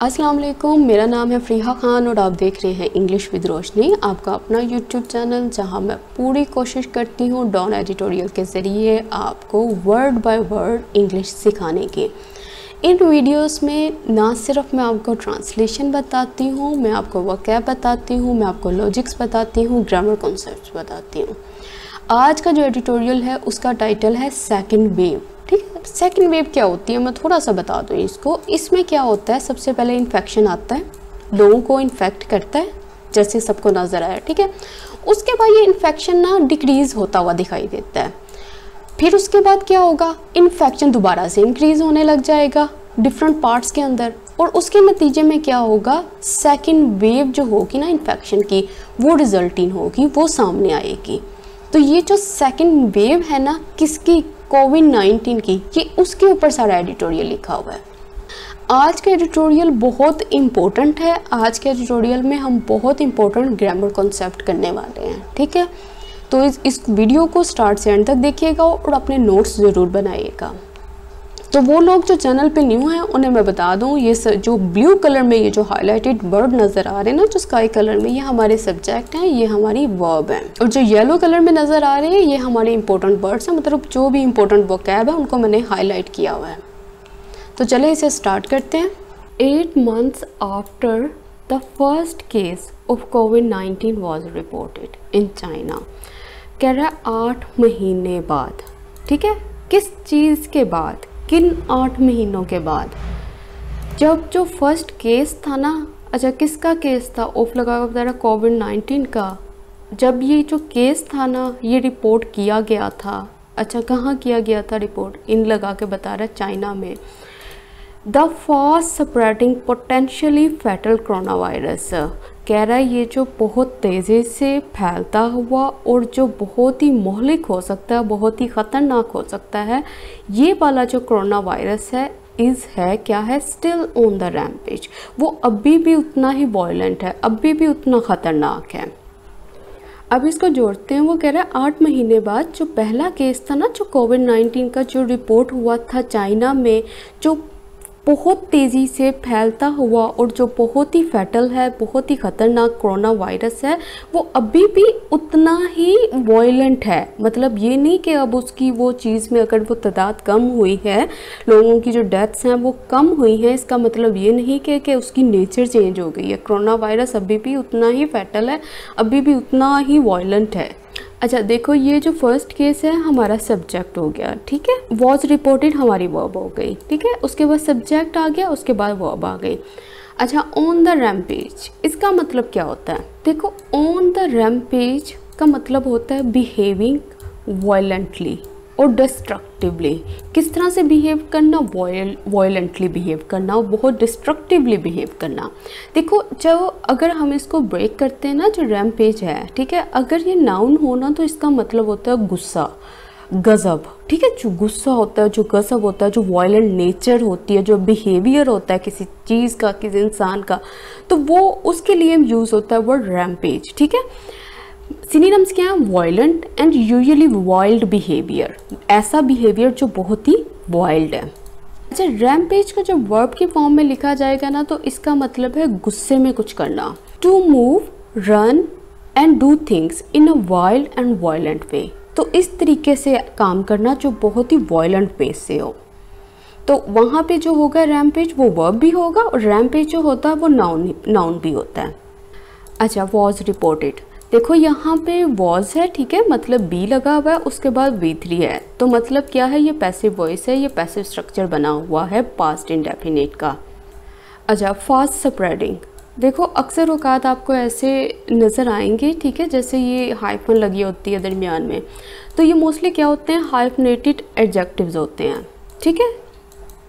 अस्सलाम वालेकुम, मेरा नाम है फ़रीहा ख़ान और आप देख रहे हैं इंग्लिश विद रोशनी, आपका अपना यूट्यूब चैनल जहां मैं पूरी कोशिश करती हूं डॉन एडिटोरियल के ज़रिए आपको वर्ड बाय वर्ड इंग्लिश सिखाने की। इन वीडियोस में ना सिर्फ मैं आपको ट्रांसलेशन बताती हूं, मैं आपको वोकैब बताती हूं, मैं आपको लॉजिक्स बताती हूँ, ग्रामर कॉन्सेप्ट्स बताती हूँ। आज का जो एडिटोरियल है उसका टाइटल है सेकेंड वेव। ठीक है, सेकेंड वेव क्या होती है मैं थोड़ा सा बता दूँ इसको। इसमें क्या होता है, सबसे पहले इन्फेक्शन आता है, लोगों को इन्फेक्ट करता है जैसे सबको नज़र आया। ठीक है, उसके बाद ये इन्फेक्शन ना डिक्रीज़ होता हुआ दिखाई देता है। फिर उसके बाद क्या होगा, इन्फेक्शन दोबारा से इंक्रीज़ होने लग जाएगा डिफरेंट पार्ट्स के अंदर, और उसके नतीजे में क्या होगा, सेकेंड वेव जो होगी ना इन्फेक्शन की वो रिजल्टिंग होगी, वो सामने आएगी। तो ये जो सेकेंड वेव है ना किसकी, कोविड-19 की, ये उसके ऊपर सारा एडिटोरियल लिखा हुआ है। आज का एडिटोरियल बहुत इम्पोर्टेंट है। आज के एडिटोरियल में हम बहुत इम्पोर्टेंट ग्रामर कॉन्सेप्ट करने वाले हैं। ठीक है, तो इस वीडियो को स्टार्ट से एंड तक देखिएगा और अपने नोट्स ज़रूर बनाइएगा। तो वो लोग जो चैनल पे न्यू हैं उन्हें मैं बता दूं, ये जो ब्लू कलर में ये जो हाईलाइटेड वर्ड नज़र आ रहे हैं ना, जो स्काई कलर में, ये हमारे सब्जेक्ट हैं, ये हमारी वर्ब हैं, और जो येलो कलर में नज़र आ रहे हैं ये हमारे इंपॉर्टेंट वर्ड्स हैं, मतलब जो भी इंपॉर्टेंट वोकैब है उनको मैंने हाईलाइट किया हुआ है। तो चले इसे स्टार्ट करते हैं। 8 months after the first case of covid was reported in China. कह रहा है 8 महीने बाद। ठीक है, किस चीज़ के बाद, किन 8 महीनों के बाद, जब जो फर्स्ट केस था ना, अच्छा किसका केस था, ऑफ लगा बता रहा कोविड-19 का, जब ये जो केस था ना ये रिपोर्ट किया गया था। अच्छा कहाँ किया गया था रिपोर्ट, इन लगा के बता रहा है चाइना में। The fast spreading potentially fatal corona virus, कह रहा है ये जो बहुत तेज़ी से फैलता हुआ और जो बहुत ही मोहलिक हो सकता है, बहुत ही ख़तरनाक हो सकता है, ये वाला जो कोरोना वायरस है क्या है, स्टिल ऑन द रैम्पेज। वो अभी भी उतना ही वॉयलेंट है, अभी भी उतना ख़तरनाक है। अब इसको जोड़ते हैं, वो कह रहा है 8 महीने बाद जो पहला केस था ना, जो कोविड-19 का जो रिपोर्ट हुआ था चाइना में, जो बहुत तेज़ी से फैलता हुआ और जो बहुत ही फैटल है, बहुत ही ख़तरनाक कोरोना वायरस है, वो अभी भी उतना ही वॉयलेंट है। मतलब ये नहीं कि अब उसकी वो चीज़ में अगर वो तादाद कम हुई है, लोगों की जो डेथ्स हैं वो कम हुई हैं, इसका मतलब ये नहीं कि उसकी नेचर चेंज हो गई है। कोरोना वायरस अभी भी उतना ही फैटल है, अभी भी उतना ही वॉयलेंट है। अच्छा देखो, ये जो फर्स्ट केस है हमारा सब्जेक्ट हो गया। ठीक है, वॉज रिपोर्टेड हमारी वर्ब हो गई। ठीक है, उसके बाद सब्जेक्ट आ गया, उसके बाद वर्ब आ गई। अच्छा, ऑन द रैम्पेज, इसका मतलब क्या होता है, देखो ऑन द रैम्पेज का मतलब होता है बिहेविंग वायलेंटली और डिस्ट्रक्टिवली। किस तरह से बिहेव करना, वायलेंटली बिहेव करना और बहुत डिस्ट्रक्टिवली बिहेव करना। देखो जब अगर हम इसको ब्रेक करते हैं ना, जो रैम्पेज है, ठीक है, अगर ये नाउन होना तो इसका मतलब होता है गुस्सा, गज़ब। ठीक है, जो गुस्सा होता है, जो गज़ब होता है, जो वायलेंट नेचर होती है, जो बिहेवियर होता है किसी चीज़ का, किसी इंसान का, तो वो उसके लिए यूज़ होता है वर्ड रैम्पेज। ठीक है, सिनोनिम्स क्या है, violent and usually wild behaviour, ऐसा बिहेवियर जो बहुत ही वाइल्ड है। अच्छा, रैम्पेज का जब वर्ब की फॉर्म में लिखा जाएगा ना, तो इसका मतलब है गुस्से में कुछ करना। To move, run and do things in a wild and violent way, तो इस तरीके से काम करना जो बहुत ही वायलेंट पेस से हो। तो वहाँ पे जो होगा रैम्पेज वो वर्ब भी होगा, और रैम्पेज जो होता है वो नाउन भी होता है। अच्छा, वॉज रिपोर्टेड, देखो यहाँ पे वॉज है, ठीक है, मतलब बी लगा हुआ है, उसके बाद V3 है, तो मतलब क्या है, ये पैसिव वॉइस है, ये पैसिव स्ट्रक्चर बना हुआ है पास्ट इंडेफिनिट का। अच्छा, फास्ट स्प्रेडिंग, देखो अक्सर औकात आपको ऐसे नज़र आएंगे, ठीक है, जैसे ये हाइफन लगी होती है दरमियान में, तो ये मोस्टली क्या होते हैं, हाइफनेटेड एडजेक्टिव्स होते हैं। ठीक है,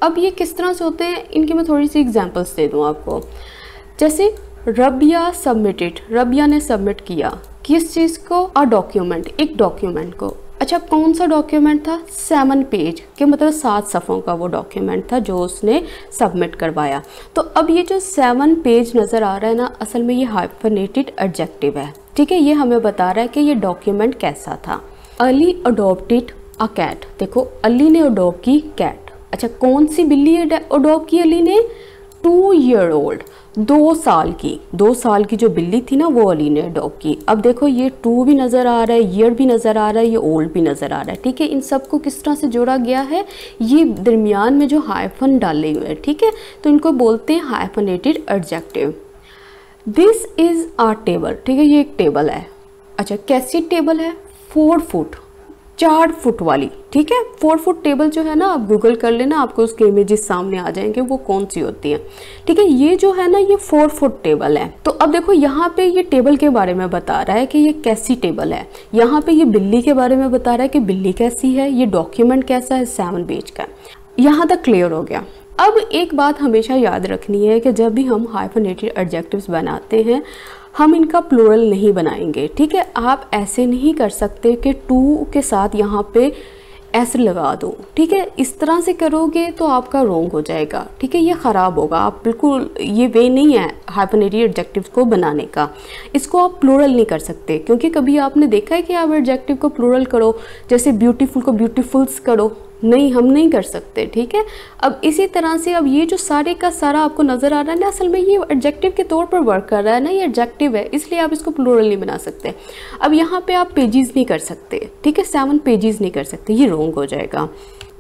अब ये किस तरह से होते हैं, इनकी मैं थोड़ी सी एग्जांपल्स दे दूँ आपको। जैसे रबिया सबमिटेड, रबिया ने सबमिट किया किस चीज़ को, अ डॉक्यूमेंट, एक डॉक्यूमेंट को। अच्छा, कौन सा डॉक्यूमेंट था, 7 पेज के, मतलब 7 सफ़ों का वो डॉक्यूमेंट था जो उसने सबमिट करवाया। तो अब ये जो 7 पेज नज़र आ रहा है ना, असल में ये हाइफनेटेड एडजेक्टिव है। ठीक है, ये हमें बता रहा है कि ये डॉक्यूमेंट कैसा था। अली अडॉप्टेड अ कैट, देखो अली ने अडॉप्ट की कैट। अच्छा, कौन सी बिल्ली अडॉप्ट की अली ने, 2 year old, 2 साल की जो बिल्ली थी ना वो अली ने अडॉप्ट की। अब देखो ये 2 भी नज़र आ रहा है, ईयर भी नज़र आ रहा है, ये ओल्ड भी नज़र आ रहा है। ठीक है, इन सबको किस तरह से जोड़ा गया है, ये दरमियान में जो हाइफन डाले हुए हैं। ठीक है, तो इनको बोलते हैं hyphenated adjective. This is a table. ठीक है, ये एक टेबल है। अच्छा, कैसी टेबल है? 4 फुट, 4 फुट वाली। ठीक है, 4 फुट टेबल जो है ना, आप गूगल कर लेना, आपको उसके इमेजेस सामने आ जाएंगे वो कौन सी होती है। ठीक है, ये जो है ना ये 4 फुट टेबल है। तो अब देखो यहाँ पे ये टेबल के बारे में बता रहा है कि ये कैसी टेबल है। यहाँ पे ये बिल्ली के बारे में बता रहा है कि बिल्ली कैसी है। ये डॉक्यूमेंट कैसा है, 7 पेज का। यहाँ तक क्लियर हो गया। अब एक बात हमेशा याद रखनी है कि जब भी हम हाइफनेटेड एडजेक्टिव्स बनाते हैं हम इनका प्लूरल नहीं बनाएंगे। ठीक है, आप ऐसे नहीं कर सकते कि टू के साथ यहाँ पे एस लगा दो। ठीक है, इस तरह से करोगे तो आपका रॉन्ग हो जाएगा। ठीक है, ये ख़राब होगा। आप बिल्कुल, ये वे नहीं है हाइफनेटेड एडजेक्टिव्स को बनाने का। इसको आप प्लूरल नहीं कर सकते, क्योंकि कभी आपने देखा है कि आप एडजेक्टिव को प्लूरल करो, जैसे ब्यूटीफुल को ब्यूटीफुल्स करो। नहीं, हम नहीं कर सकते। ठीक है, अब इसी तरह से अब ये जो सारे का सारा आपको नज़र आ रहा है ना, असल में ये एडजेक्टिव के तौर पर वर्क कर रहा है ना, ये एडजेक्टिव है, इसलिए आप इसको प्लूरल नहीं बना सकते। अब यहाँ पे आप पेजेस नहीं कर सकते। ठीक है, 7 पेजेस नहीं कर सकते, ये रॉन्ग हो जाएगा।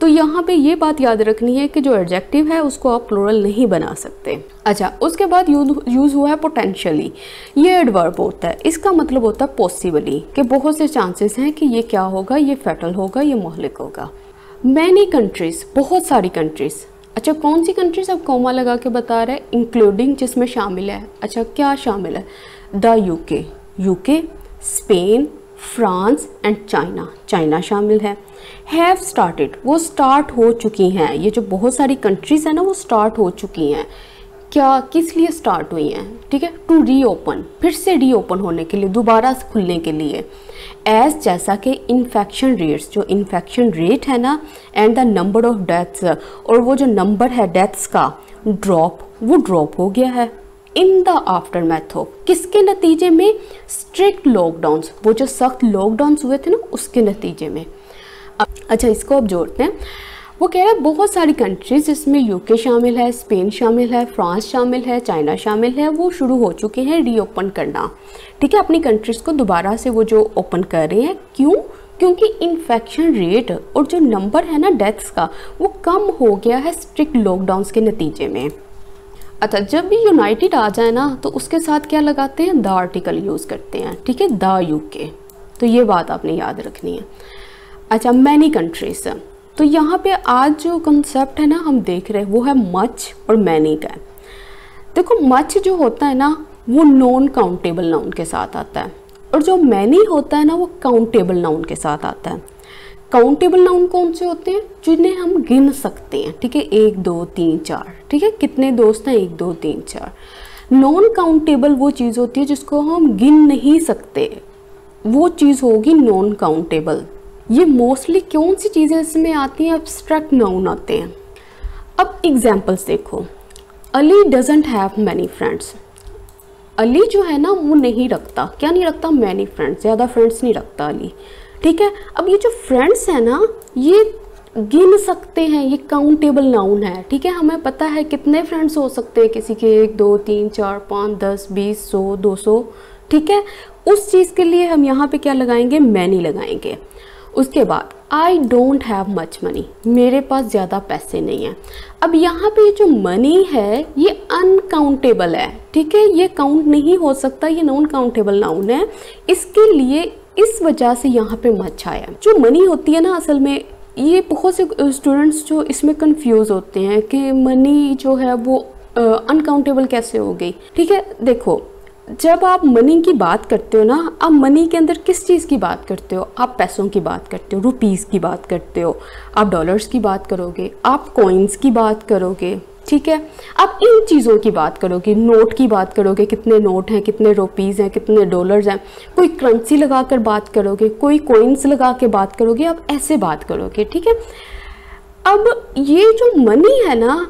तो यहाँ पे ये बात याद रखनी है कि जो एडजेक्टिव है उसको आप प्लूरल नहीं बना सकते। अच्छा, उसके बाद यूज़ हुआ है पोटेंशियली। ये एडवर्ब होता है, इसका मतलब होता है पॉसिबली, कि बहुत से चांसेस हैं कि ये क्या होगा, ये फेटल होगा, ये मोहलिक होगा। मैनी कंट्रीज़, बहुत सारी कंट्रीज़। अच्छा, कौन सी कंट्रीज़? अब कॉमा लगा के बता रहे हैं, इंक्लूडिंग जिसमें शामिल है। अच्छा, क्या शामिल है? The UK, UK, Spain, France and China, China शामिल है। हैव स्टार्टेड, वो स्टार्ट हो चुकी हैं। ये जो बहुत सारी कंट्रीज़ हैं ना वो स्टार्ट हो चुकी हैं। क्या, किस लिए स्टार्ट हुई हैं? ठीक है, टू रीओपन, फिर से रीओपन होने के लिए, दोबारा से खुलने के लिए। एज, जैसा कि इन्फेक्शन रेट्स, जो इन्फेक्शन रेट है ना, and the number of deaths, और वो जो नंबर है डेथ्स का, ड्रॉप, वो ड्रॉप हो गया है। In the after math of, किसके नतीजे में? स्ट्रिक्ट लॉकडाउन्स, वो जो सख्त लॉकडाउन्स हुए थे ना उसके नतीजे में। अच्छा, इसको अब जोड़ते हैं। वो कह रहा है बहुत सारी कंट्रीज जिसमें यूके शामिल है, स्पेन शामिल है, फ्रांस शामिल है, चाइना शामिल है, वो शुरू हो चुके हैं रीओपन करना। ठीक है, अपनी कंट्रीज़ को दोबारा से वो जो ओपन कर रहे हैं। क्यों? क्योंकि इन्फेक्शन रेट और जो नंबर है ना डेथ्स का वो कम हो गया है स्ट्रिक्ट लॉकडाउन्स के नतीजे में। अच्छा, जब भी यूनाइटेड आ जाए ना तो उसके साथ क्या लगाते हैं? द आर्टिकल यूज़ करते हैं। ठीक है, द यूके, तो ये बात आपने याद रखनी है। अच्छा, मैनी कंट्रीज, तो यहाँ पे आज जो कंसेप्ट है ना हम देख रहे हैं वो है मच और मैनी का। देखो, मच जो होता है ना वो नॉन काउंटेबल नाउन के साथ आता है, और जो मैनी होता है ना वो काउंटेबल नाउन के साथ आता है। काउंटेबल नाउन कौन से होते हैं? जिन्हें हम गिन सकते हैं। ठीक है, 1 2 3 4। ठीक है, कितने दोस्त हैं? 1 2 3 4। नॉन काउंटेबल वो चीज़ होती है जिसको हम गिन नहीं सकते, वो चीज़ होगी नॉन काउंटेबल। ये मोस्टली कौन सी चीज़ें इसमें आती हैं? एब्स्ट्रैक्ट नाउन आते हैं। अब एग्जांपल्स देखो। Ali doesn't have many friends, Ali जो है ना वो नहीं रखता, क्या नहीं रखता? मैनी फ्रेंड्स, ज़्यादा फ्रेंड्स नहीं रखता अली। ठीक है, अब ये जो फ्रेंड्स है ना ये गिन सकते हैं, ये काउंटेबल नाउन है। ठीक है, हमें पता है कितने फ्रेंड्स हो सकते हैं किसी के, 1 2 3 4 5 10 20 100 200। ठीक है, उस चीज़ के लिए हम यहाँ पे क्या लगाएंगे? मैनी लगाएंगे। उसके बाद I don't have much money, मेरे पास ज़्यादा पैसे नहीं हैं। अब यहाँ पे जो मनी है ये अनकाउंटेबल है। ठीक है, ये काउंट नहीं हो सकता, ये नॉन काउंटेबल नाउन है, इसके लिए इस वजह से यहाँ पे मच आया। जो मनी होती है ना असल में, ये बहुत से स्टूडेंट्स जो इसमें कंफ्यूज होते हैं कि मनी जो है वो अनकाउंटेबल कैसे हो गई। ठीक है, देखो जब आप मनी की बात करते हो ना, आप मनी के अंदर किस चीज़ की बात करते हो? आप पैसों की बात करते हो, रुपीज़ की बात करते हो, आप डॉलर्स की बात करोगे, आप कॉइन्स की बात करोगे। ठीक है, आप इन चीज़ों की बात करोगे, नोट की बात करोगे, कितने नोट हैं, कितने रुपीज़ हैं, कितने डॉलर्स हैं, कोई करेंसी लगा कर बात करोगे, कोई कॉइन्स लगा के बात करोगे, आप ऐसे बात करोगे। ठीक है, अब ये जो मनी है ना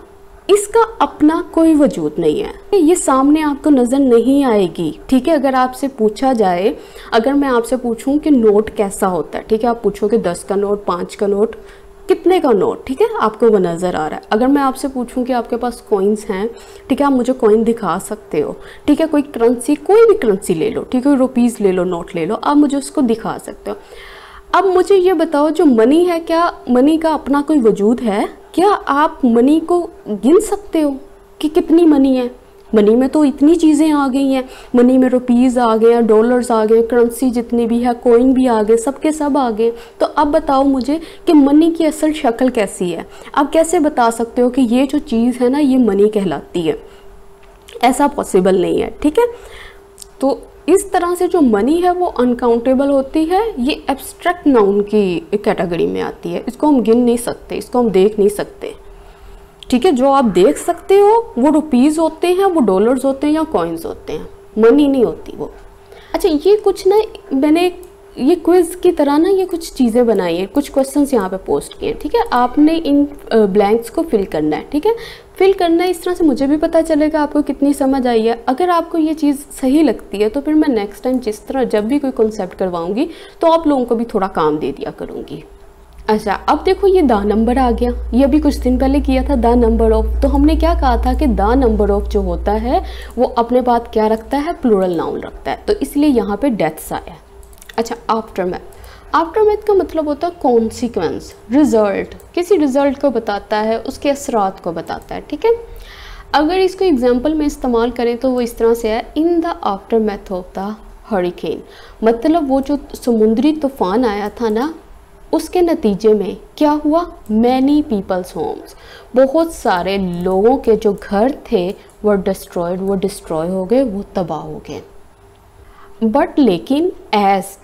इसका अपना कोई वजूद नहीं है, ये सामने आपको नज़र नहीं आएगी। ठीक है, अगर आपसे पूछा जाए, अगर मैं आपसे पूछूं कि नोट कैसा होता है, ठीक है, आप पूछोगे 10 का नोट, 5 का नोट, कितने का नोट, ठीक है, आपको वो नज़र आ रहा है। अगर मैं आपसे पूछूं कि आपके पास कॉइन्स हैं, ठीक है, आप मुझे कॉइन दिखा सकते हो, ठीक है, कोई करेंसी, कोई भी करेंसी ले लो, ठीक है, रुपीज़ ले लो, नोट ले लो, आप मुझे उसको दिखा सकते हो। अब मुझे ये बताओ, जो मनी है, क्या मनी का अपना कोई वजूद है? क्या आप मनी को गिन सकते हो कि कितनी मनी है? मनी में तो इतनी चीज़ें आ गई हैं, मनी में रुपीज़ आ गए, डॉलर्स आ गए, करेंसी जितनी भी है, कॉइन भी आ गए, सबके सब आ गए। तो अब बताओ मुझे कि मनी की असल शक्ल कैसी है? आप कैसे बता सकते हो कि ये जो चीज़ है ना, ये मनी कहलाती है? ऐसा पॉसिबल नहीं है, ठीक है। तो इस तरह से जो मनी है वो अनकाउंटेबल होती है, ये एब्स्ट्रैक्ट नाउन की कैटेगरी में आती है। इसको हम गिन नहीं सकते, इसको हम देख नहीं सकते, ठीक है। जो आप देख सकते हो वो रुपीज़ होते हैं, वो डॉलर्स होते हैं या कॉइन्स होते हैं, मनी नहीं होती वो। अच्छा, ये कुछ ना, मैंने ये क्विज़ की तरह ना ये कुछ चीज़ें बनाई हैं, कुछ क्वेश्चंस यहाँ पे पोस्ट किए हैं, ठीक है। आपने इन ब्लैंक्स को फिल करना है, ठीक है, फिल करना है। इस तरह से मुझे भी पता चलेगा आपको कितनी समझ आई है। अगर आपको ये चीज़ सही लगती है तो फिर मैं नेक्स्ट टाइम जिस तरह जब भी कोई कॉन्सेप्ट करवाऊँगी तो आप लोगों को भी थोड़ा काम दे दिया करूँगी। अच्छा, अब देखो ये द नंबर आ गया, ये अभी कुछ दिन पहले किया था, द नंबर ऑफ। तो हमने क्या कहा था कि द नंबर ऑफ जो होता है वो अपने बाद क्या रखता है? प्लूरल नाउन रखता है, तो इसलिए यहाँ पे डेथ्स आया। अच्छा, आफ्टरमैथ। आफ्टरमैथ का मतलब होता है कॉन्सिक्वेंस, रिजल्ट, किसी रिजल्ट को बताता है, उसके असरात को बताता है, ठीक है। अगर इसको एग्जाम्पल में इस्तेमाल करें तो वो इस तरह से है, in the aftermath of the hurricane. मतलब वो जो समुद्री तूफान आया था ना, उसके नतीजे में क्या हुआ? मैनी पीपल्स होम्स, बहुत सारे लोगों के जो घर थे वो डिस्ट्रॉयड, वो डिस्ट्रॉय हो गए, वो तबाह हो गए। बट लेकिन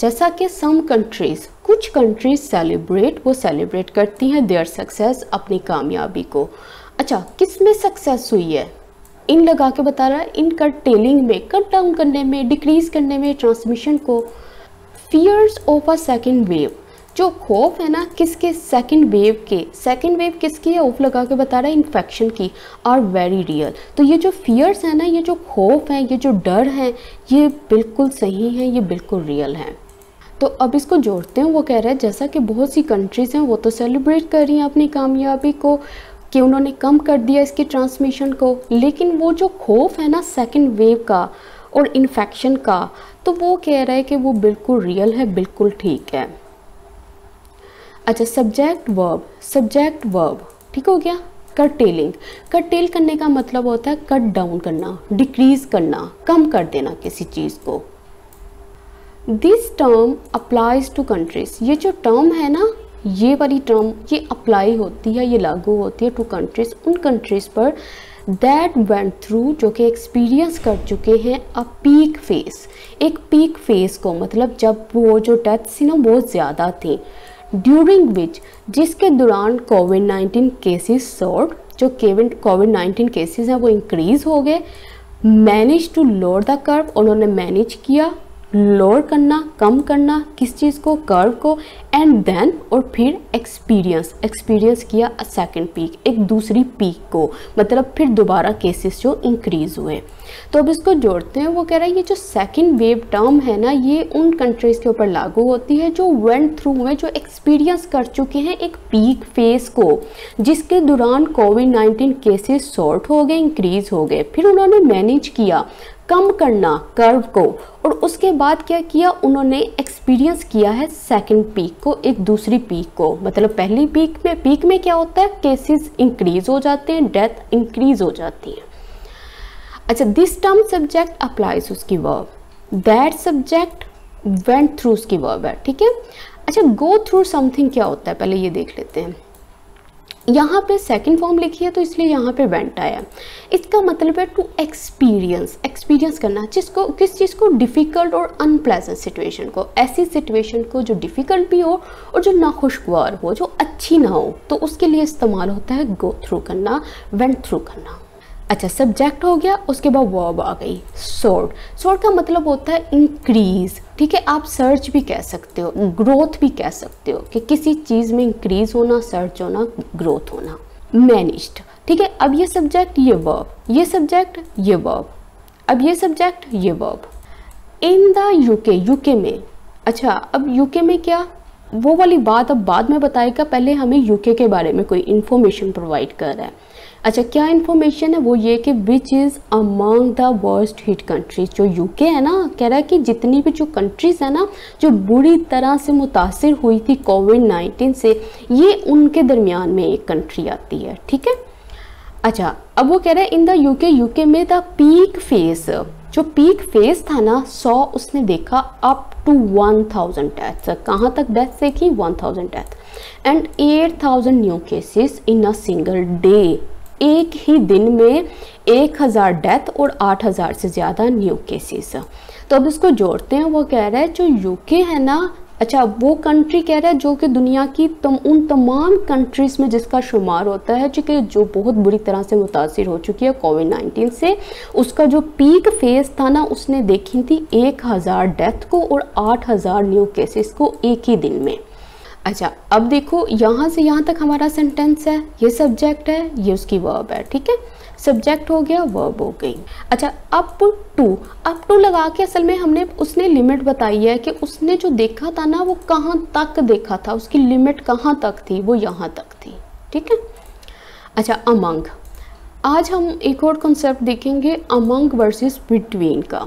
जैसा कि सम कंट्रीज, कुछ कंट्रीज सेलिब्रेट, वो सेलिब्रेट करती हैं देयर सक्सेस, अपनी कामयाबी को। अच्छा, किस में सक्सेस हुई है? इन लगा के बता रहा है, इन कर्टेलिंग में, कट डाउन करने में, डिक्रीज करने में ट्रांसमिशन को। Fears of a second wave, जो खौफ है ना किसके? सेकंड वेव के। सेकंड वेव किसकी है? ऑफ लगा के बता रहा है, इन्फेक्शन की, आर वेरी रियल। तो ये जो फियर्स है ना, ये जो खौफ है, ये जो डर है, ये बिल्कुल सही है, ये बिल्कुल रियल है। तो अब इसको जोड़ते हैं। वो कह रहा है जैसा कि बहुत सी कंट्रीज़ हैं वो तो सेलिब्रेट कर रही हैं अपनी कामयाबी को कि उन्होंने कम कर दिया इसकी ट्रांसमिशन को, लेकिन वो जो खौफ है ना सेकंड वेव का और इन्फेक्शन का, तो वो कह रहा है कि वो बिल्कुल रियल है, बिल्कुल ठीक है। अच्छा, सब्जेक्ट वर्ब, ठीक हो गया। कर्टेलिंग, कर्टेल करने का मतलब होता है कट डाउन करना, डिक्रीज करना, कम कर देना किसी चीज़ को। This term applies to countries, ये जो टर्म है ना, ये वाली टर्म ये अप्लाई होती है, ये लागू होती है टू कंट्रीज, उन कंट्रीज पर दैट वेंट थ्रू, जो कि एक्सपीरियंस कर चुके हैं अ पीक फेस, एक पीक फेस को, मतलब जब वो जो डेथ थी ना बहुत ज़्यादा थी, ड्यूरिंग विच, जिसके दौरान कोविड-19 केसेस सोर्ड, जो कोविड-19 केसेस हैं वो इंक्रीज़ हो गए। Manage to lower the curve, उन्होंने मैनेज किया लोअर करना, कम करना किस चीज़ को? कर्व को। एंड देन, और फिर एक्सपीरियंस किया अ सेकेंड पीक, एक दूसरी पीक को, मतलब फिर दोबारा केसेस जो इंक्रीज़ हुए। तो अब इसको जोड़ते हैं। वो कह रहा है ये जो सेकेंड वेव टर्म है ना, ये उन कंट्रीज़ के ऊपर लागू होती है जो वेंट थ्रू हुए, जो एक्सपीरियंस कर चुके हैं एक पीक फेस को, जिसके दौरान कोविड-19 केसेस शॉर्ट हो गए, इंक्रीज़ हो गए, फिर उन्होंने मैनेज किया कम करना कर्व को, और उसके बाद क्या किया? उन्होंने एक्सपीरियंस किया है सेकंड पीक को, एक दूसरी पीक को। मतलब पहली पीक में क्या होता है? केसेस इंक्रीज हो जाते हैं, डेथ इंक्रीज हो जाती है। अच्छा, दिस टर्म सब्जेक्ट अप्लाइज उसकी verb, that subject went through उसकी वर्ब है, ठीक है। अच्छा, गो थ्रू समथिंग क्या होता है पहले ये देख लेते हैं। यहाँ पे सेकंड फॉर्म लिखी है तो इसलिए यहाँ पे वेंट आया। इसका मतलब है टू एक्सपीरियंस करना, जिसको किस चीज़ को? डिफ़िकल्ट और अनप्लेजेंट सिचुएशन को, ऐसी सिचुएशन को जो डिफ़िकल्ट भी हो और जो नाखुशगवार हो, जो अच्छी ना हो, तो उसके लिए इस्तेमाल होता है गो थ्रू करना, वेंट थ्रू करना। अच्छा, सब्जेक्ट हो गया, उसके बाद वर्ब आ गई सोर्ड का मतलब होता है इंक्रीज, ठीक है। आप सर्च भी कह सकते हो, ग्रोथ भी कह सकते हो कि किसी चीज़ में इंक्रीज होना, सर्च होना, ग्रोथ होना। मैनेज्ड, ठीक है। अब ये सब्जेक्ट, ये वर्ब, ये सब्जेक्ट, ये वर्ब, अब ये सब्जेक्ट, ये वर्ब। इन द यूके में, अच्छा अब यूके में क्या? वो वाली बात अब बाद में बताएगा, पहले हमें यूके के बारे में कोई इन्फॉर्मेशन प्रोवाइड कर रहा है। अच्छा, क्या इन्फॉर्मेशन है? वो ये कि which is among the worst hit countries. जो यूके है ना, कह रहा है कि जितनी भी जो कंट्रीज है ना जो बुरी तरह से मुतासिर हुई थी कोविड-19 से, ये उनके दरमियान में एक कंट्री आती है। ठीक है। अच्छा, अब वो कह रहा है इन द यूके में द पीक फेस, जो पीक फेस था ना 100, उसने देखा अप टू 1000 डेथ्स। कहाँ तक डेथ्स देखी? 1000 death and 8000 new cases in a single day. एक ही दिन में 1000 डेथ और 8000 से ज़्यादा न्यू केसेस। तो अब इसको जोड़ते हैं। वो कह रहा है जो यूके है ना, अच्छा वो कंट्री कह रहा है जो कि दुनिया की उन तमाम कंट्रीज़ में जिसका शुमार होता है जो बहुत बुरी तरह से मुतासिर हो चुकी है कोविड-19 से। उसका जो पीक फेज था ना, उसने देखी थी 1000 डेथ को और 8000 न्यू केसेस को एक ही दिन में। अच्छा, अब देखो यहाँ से यहाँ तक हमारा सेंटेंस है, ये सब्जेक्ट है, ये उसकी वर्ब है। ठीक है, सब्जेक्ट हो गया, वर्ब हो गई। अच्छा, अप टू लगा के असल में हमने उसने लिमिट बताई है कि उसने जो देखा था ना वो कहाँ तक देखा था, उसकी लिमिट कहाँ तक थी, वो यहाँ तक थी। ठीक है। अच्छा, अमंग, आज हम एक और कॉन्सेप्ट देखेंगे अमंग वर्सेस बिटवीन का।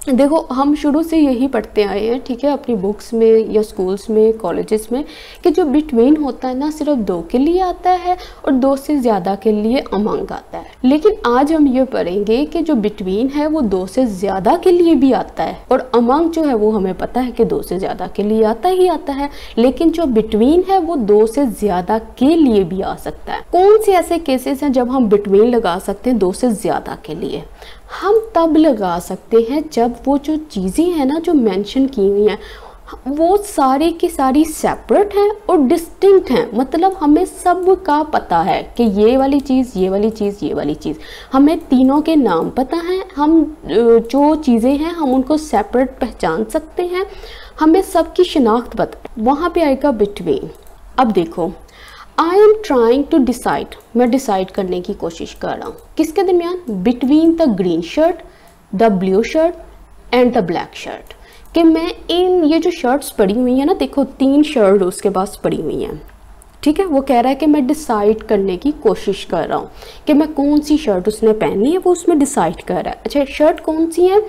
देखो, हम शुरू से यही पढ़ते आए हैं, ठीक है, अपनी बुक्स में या स्कूल्स में, कॉलेजेस में, कि जो बिटवीन होता है ना सिर्फ 2 के लिए आता है और 2 से ज़्यादा के लिए अमंग आता है। लेकिन आज हम ये पढ़ेंगे कि जो बिटवीन है वो 2 से ज़्यादा के लिए भी आता है और अमंग जो है वो हमें पता है कि 2 से ज़्यादा के लिए आता ही आता है, लेकिन जो बिटवीन है वो 2 से ज़्यादा के लिए भी आ सकता है। कौन से ऐसे केसेस हैं जब हम बिटवीन लगा सकते हैं 2 से ज़्यादा के लिए? हम तब लगा सकते हैं जब वो जो चीज़ें हैं ना जो मेंशन की हुई हैं वो सारी की सारी सेपरेट हैं और डिस्टिंक्ट हैं। मतलब हमें सब का पता है कि ये वाली चीज़, ये वाली चीज़, ये वाली चीज़, हमें तीनों के नाम पता हैं, हम जो चीज़ें हैं हम उनको सेपरेट पहचान सकते हैं, हमें सब की शिनाख्त पता है, वहाँ पे आएगा बिटवीन। अब देखो, I am trying to decide, मैं डिसाइड करने की कोशिश कर रहा हूँ किसके दरमियान? Between the green shirt, the blue shirt and the black shirt. कि मैं इन ये जो शर्ट्स पड़ी हुई हैं ना, देखो 3 शर्ट उसके पास पड़ी हुई हैं। ठीक है, वो कह रहा है कि मैं डिसाइड करने की कोशिश कर रहा हूँ कि मैं कौन सी शर्ट उसने पहनी है, वो उसमें डिसाइड कर रहा है। अच्छा, शर्ट कौन सी है?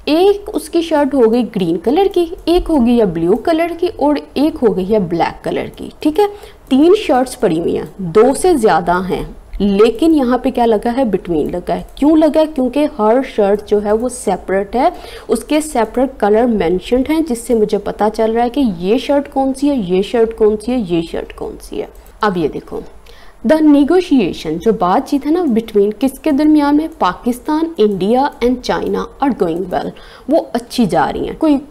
एक उसकी शर्ट हो गई ग्रीन कलर की, एक हो गई है ब्लू कलर की और एक हो गई है ब्लैक कलर की। ठीक है, 3 शर्ट्स पड़ी हुई हैं, 2 से ज़्यादा हैं, लेकिन यहाँ पे क्या लगा है? बिटवीन लगा है। क्यों लगा है? क्योंकि हर शर्ट जो है वो सेपरेट है, उसके सेपरेट कलर मेंशन्ड हैं, जिससे मुझे पता चल रहा है कि ये शर्ट कौन सी है, ये शर्ट कौन सी है, ये शर्ट कौन सी है। अब ये देखो, द निगोशिएशन, जो बातचीत है ना बिटवीन किसके दरमियान में? Pakistan, India and China are going well, वो अच्छी जा रही हैं। कोई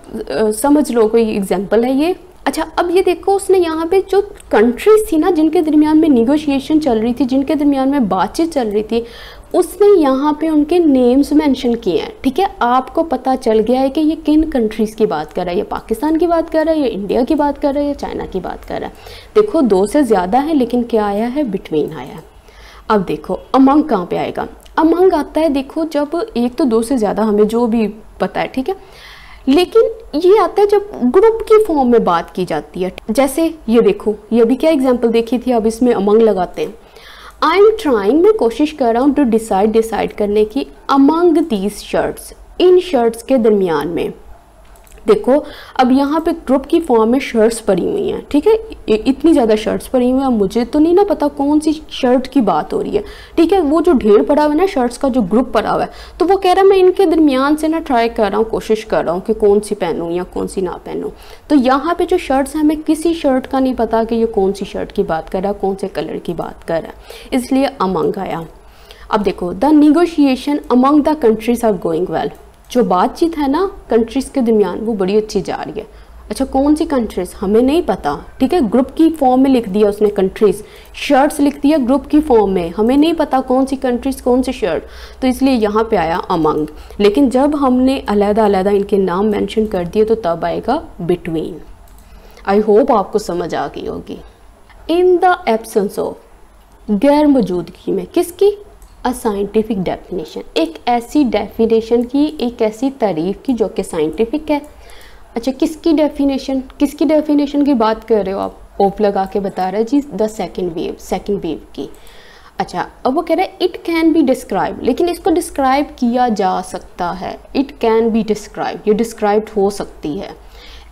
समझ लो कोई एग्जांपल है ये। अच्छा, अब ये देखो, उसने यहाँ पे जो कंट्रीज थी ना जिनके दरमियान में निगोशिएशन चल रही थी, जिनके दरमियान में बातचीत चल रही थी, उसने यहाँ पे उनके नेम्स मेंशन किए हैं। ठीक है, आपको पता चल गया है कि ये किन कंट्रीज़ की बात कर रहा है, ये पाकिस्तान की बात कर रहा है, ये इंडिया की बात कर रहा है, या चाइना की बात कर रहा है। देखो, 2 से ज़्यादा है, लेकिन क्या आया है? बिटवीन आया है। अब देखो, अमंग कहाँ पे आएगा? अमंग आता है, देखो जब एक तो 2 से ज़्यादा हमें जो भी पता है, ठीक है, लेकिन ये आता है जब ग्रुप की फॉर्म में बात की जाती है। जैसे ये देखो, ये भी क्या एग्जांपल देखी थी, अब इसमें अमंग लगाते हैं। आई एम ट्राइंग, मैं कोशिश कर रहा हूँ टू डिसाइड करने की, among these shirts, in shirts के दरमियान में। देखो, अब यहाँ पे ग्रुप की फॉर्म में शर्ट्स पड़ी हुई हैं। ठीक है, इतनी ज़्यादा शर्ट्स पड़ी हुई हैं, मुझे तो नहीं ना पता कौन सी शर्ट की बात हो रही है। ठीक है, वो जो ढेर पड़ा हुआ है ना शर्ट्स का, जो ग्रुप पड़ा हुआ है, तो वो कह रहा है मैं इनके दरमियान से ना ट्राई कर रहा हूँ, कोशिश कर रहा हूँ कि कौन सी पहनूँ या कौन सी ना पहनूँ। तो यहाँ पे जो शर्ट्स हैं, हमें किसी शर्ट का नहीं पता कि ये कौन सी शर्ट की बात कर रहा है, कौन से कलर की बात कर रहा है, इसलिए अमंग आया। अब देखो, the negotiation among the countries are going well, जो बातचीत है ना कंट्रीज़ के दरमियान वो बड़ी अच्छी जा रही है। अच्छा, कौन सी कंट्रीज़ हमें नहीं पता। ठीक है, ग्रुप की फॉर्म में लिख दिया उसने कंट्रीज़, शर्ट्स लिख दिया ग्रुप की फॉर्म में, हमें नहीं पता कौन सी कंट्रीज़ कौन सी शर्ट, तो इसलिए यहाँ पे आया अमंग। लेकिन जब हमने अलग-अलग इनके नाम मेंशन कर दिए तो तब आएगा बिटवीन। आई होप आपको समझ आ गई होगी। इन द एब्सेंस ऑफ, गैर मौजूदगी में किसकी? अ साइंटिफिक डेफिनेशन, एक ऐसी डेफिनेशन की, एक ऐसी तारीफ की जो कि साइंटिफिक है। अच्छा, किसकी डेफिनेशन की बात कर रहे हो आप? ओप लगा के बता रहा है जी, द सेकेंड वेव की। अच्छा, अब वो कह रहा है इट कैन बी डिस्क्राइब, लेकिन इसको डिस्क्राइब किया जा सकता है। इट कैन बी डिस्क्राइब, ये डिस्क्राइब हो सकती है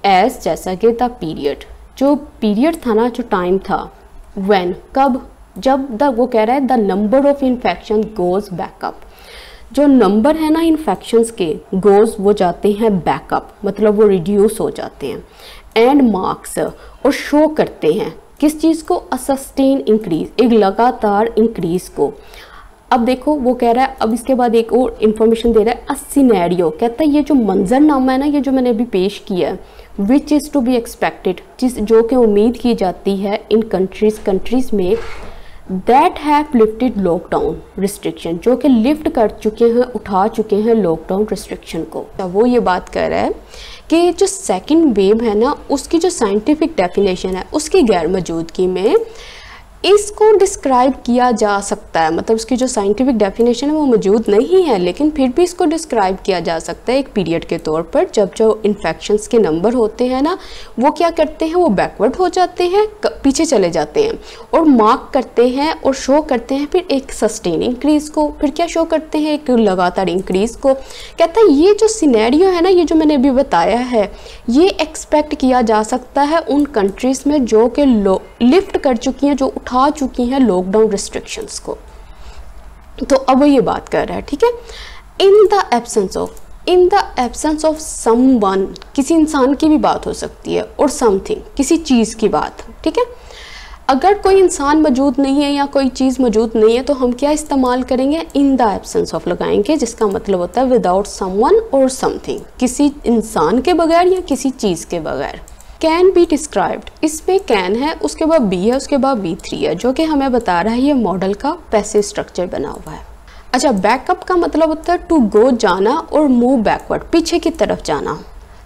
एज, जैसा कि द पीरियड, जो पीरियड था ना, जो टाइम था, व्हेन, कब, जब वो कह रहा है the number of infection goes backup, जो नंबर है ना इन्फेक्शंस के, गोज वो जाते हैं बैकअप, मतलब वो रिड्यूस हो जाते हैं, एंड मार्क्स और शो करते हैं किस चीज़ को, अ सस्टेन इंक्रीज, एक लगातार इंक्रीज को। अब देखो वो कह रहा है, अब इसके बाद एक और इन्फॉर्मेशन दे रहा है, अ सिनेरियो, कहता है ये जो मंजरनामा है ना, ये जो मैंने अभी पेश किया है, which is to be expected, जो कि उम्मीद की जाती है इन कंट्रीज़ में, that have lifted lockdown restriction, जो कि लिफ्ट कर चुके हैं, उठा चुके हैं लॉकडाउन रिस्ट्रिक्शन को। तो वो ये बात कर रहा है कि जो सेकंड वेव है ना, उसकी जो साइंटिफिक डेफिनेशन है, उसकी गैर मौजूदगी में इसको डिस्क्राइब किया जा सकता है, मतलब उसकी जो साइंटिफिक डेफिनेशन है वो मौजूद नहीं है, लेकिन फिर भी इसको डिस्क्राइब किया जा सकता है एक पीरियड के तौर पर, जब जो इन्फेक्शंस के नंबर होते हैं ना, वो क्या करते हैं, वो बैकवर्ड हो जाते हैं, पीछे चले जाते हैं, और मार्क करते हैं और शो करते हैं फिर एक सस्टेन इंक्रीज को, फिर क्या शो करते हैं, एक लगातार इंक्रीज को। कहता है ये जो सिनेरियो है ना, ये जो मैंने अभी बताया है, ये एक्सपेक्ट किया जा सकता है उन कंट्रीज़ में जो कि लिफ्ट कर चुकी हैं, जो उठा चुकी हैं लॉकडाउन रिस्ट्रिक्शंस को। तो अब वो ये बात कर रहा है, ठीक है, in the absence of someone, किसी इंसान की भी बात हो सकती है, और समथिंग, किसी चीज़ की बात, ठीक है। अगर कोई इंसान मौजूद नहीं है या कोई चीज़ मौजूद नहीं है तो हम क्या इस्तेमाल करेंगे, इन द एब्सेंस ऑफ लगाएंगे, जिसका मतलब होता है विदाउट समवन और समथिंग, किसी इंसान के बगैर या किसी चीज़ के बगैर। कैन बी डिस्क्राइब्ड, इसमें कैन है, उसके बाद बी है, उसके बाद B3 है, जो कि हमें बता रहा है ये मॉडल का पैसिव स्ट्रक्चर बना हुआ है। अच्छा, बैकअप का मतलब होता है टू गो, जाना, और मूव बैकवर्ड, पीछे की तरफ जाना।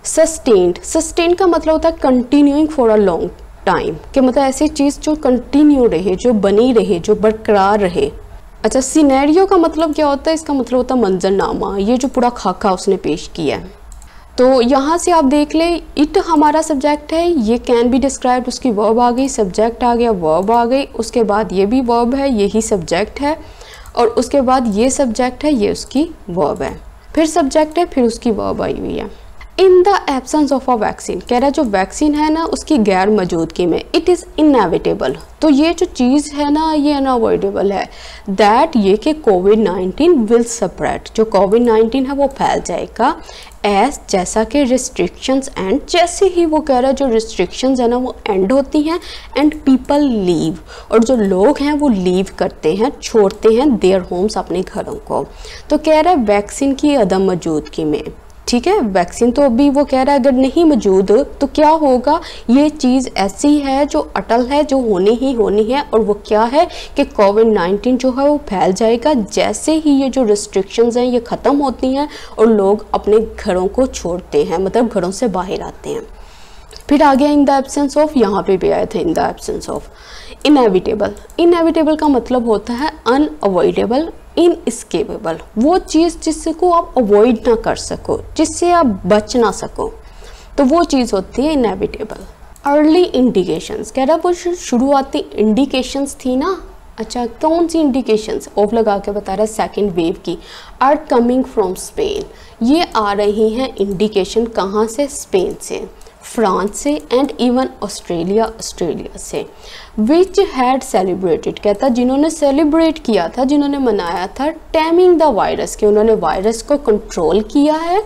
सस्टेन्ड का मतलब होता है continuing for a long time, कि मतलब ऐसी चीज़ जो कंटिन्यू रहे, जो बनी रहे, जो बरकरार रहे। अच्छा, सिनेरियो का मतलब क्या होता है, इसका मतलब होता है मंजरनामा, ये जो पूरा खाका उसने पेश किया है। तो यहाँ से आप देख लें, इट हमारा सब्जेक्ट है, ये कैन बी डिस्क्राइब्ड, उसकी वर्ब आ गई, सब्जेक्ट आ गया, वर्ब आ गई, उसके बाद ये भी वर्ब है, यही सब्जेक्ट है, और उसके बाद ये सब्जेक्ट है, ये उसकी वर्ब है, फिर सब्जेक्ट है, फिर उसकी वर्ब आई हुई है। In the absence of a vaccine, कह रहा है जो वैक्सीन है ना, उसकी गैर मौजूदगी में, इट इज़ इनएविटेबल, तो ये जो चीज़ है ना, ये अनअवॉइडेबल है, दैट ये कि कोविड-19 विल स्प्रेड, जो कोविड-19 है वो फैल जाएगा, एज, जैसा कि रिस्ट्रिक्शंस एंड, जैसे ही वो कह रहा है जो रिस्ट्रिक्शंस है ना वो एंड होती हैं, एंड पीपल लीव, और जो लोग हैं वो लीव करते हैं, छोड़ते हैं देयर होम्स, अपने घरों को। तो कह रहा है वैक्सीन की अदम मौजूदगी में, ठीक है, वैक्सीन तो अभी वो कह रहा है अगर नहीं मौजूद तो क्या होगा, ये चीज़ ऐसी है जो अटल है, जो होनी ही होनी है, और वो क्या है कि कोविड-19 जो है वो फैल जाएगा जैसे ही ये जो रिस्ट्रिक्शंस हैं ये ख़त्म होती हैं और लोग अपने घरों को छोड़ते हैं, मतलब घरों से बाहर आते हैं। फिर आ गया इन द एब्सेंस ऑफ, यहाँ पे भी आए थे in the absence of. Inevitable का मतलब होता है अनअवॉइडेबल, इनएस्केपेबल, वो चीज़ जिसको आप अवॉइड ना कर सको, जिससे आप बच ना सको, तो वो चीज़ होती है इनएविटेबल। अर्ली इंडिकेशंस, कह रहा वो शुरुआती इंडिकेशंस थी ना, अच्छा कौन सी इंडिकेशंस, ऑफ लगा के बता रहा है सेकेंड वेव की, आर कमिंग फ्रॉम स्पेन, ये आ रही हैं इंडिकेशन कहाँ से, स्पेन से, फ्रांस से, एंड इवन ऑस्ट्रेलिया से, विच हैड सेलिब्रेटेड, कहता जिन्होंने सेलिब्रेट किया था, जिन्होंने मनाया था, टैमिंग द वायरस, के उन्होंने वायरस को कंट्रोल किया है,